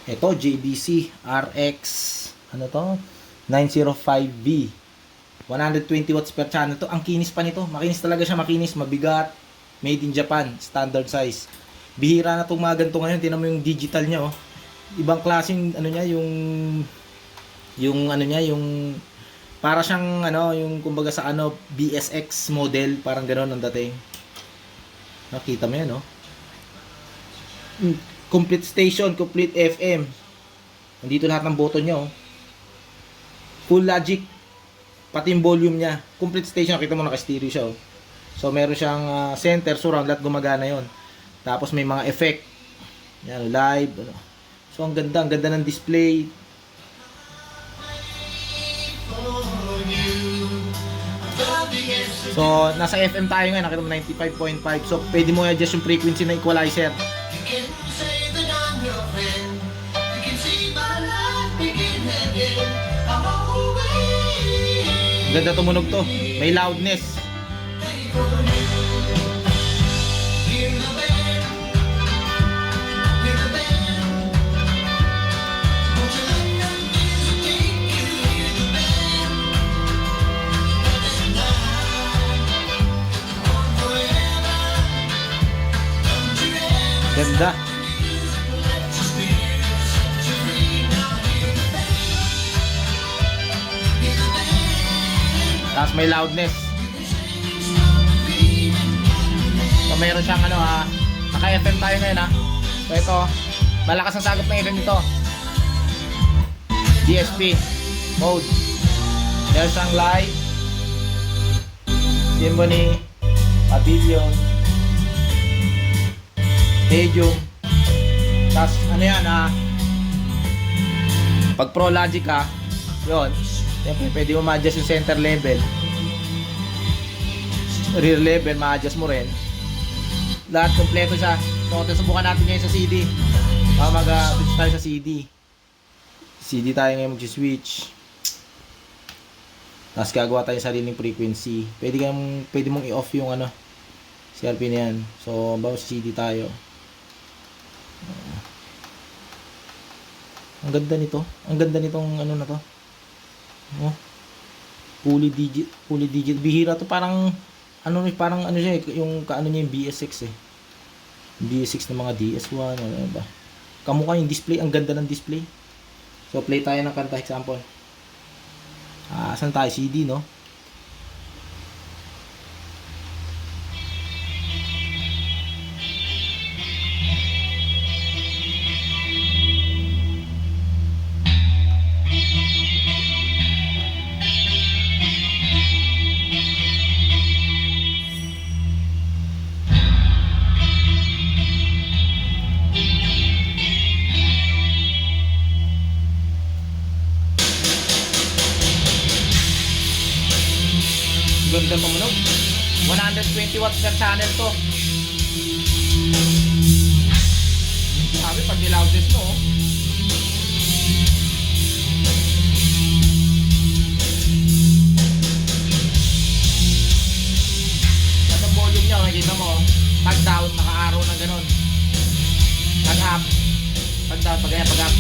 Ito, JBC RX, ano to? 905V. 120 watts per channel to. Ang kinis pa nito. Makinis talaga siya, makinis, mabigat. Made in Japan, standard size. Bihira na tong mga ganito ngayon. Tingnan mo yung digital niya, oh. Ibang klaseng ano niya, yung ano niya, yung para siyang ano, yung kumbaga sa ano, BSX model, parang ganoon ang dating. Nakita mo 'yan, oh. Complete station, complete FM. Nandito lahat ng button niya, oh. Full logic, pati yung volume niya. Complete station, nakita mo naka-stereo siya, oh. So meron siyang center, surround, lahat gumagana 'yon. Tapos may mga effect. Yan, live, ano. So ang ganda ng display. So nasa FM tayo ngayon, nakita mo 95.5. So pwede mo i-adjust yung frequency ng equalizer. Ganda tumunog to. May loudness. Ganda. Tapos may loudness. So mayroon siyang ano naka-FM tayo ngayon So ito, malakas ang sagap ng FM nito. DSP mode. Meron siyang live, symphony, pavilion, medium. Tapos ano yan pag Pro Logic yun. Siyempre, pwede mo ma-adjust yung center level, rear level, ma-adjust mo rin. Lahat kompleto siya. So, subukan natin ngayon sa CD. Mag-switch tayo sa CD. CD tayo ngayon mag-switch. Tapos gagawa tayo sariling frequency. Pwede mong i-off yung CRP na yan. So, bago sa CD tayo. Ang ganda nito. Ang ganda nitong na to. Oh. Fully digit. Bihira to, parang parang siya yung kaano niya yung BSX BSX ng mga DS1 ano ba. Kamukha yung display, ang ganda ng display. So play tayo ng kanta example. Saan tayo? CD, no? Ganda tumunog. 120 watts per channel to. Sabi pag niloudness mo, at ang volume niya, makikita mo, pag down, naka-arrow na ganun. Pag up, pag down, pag up.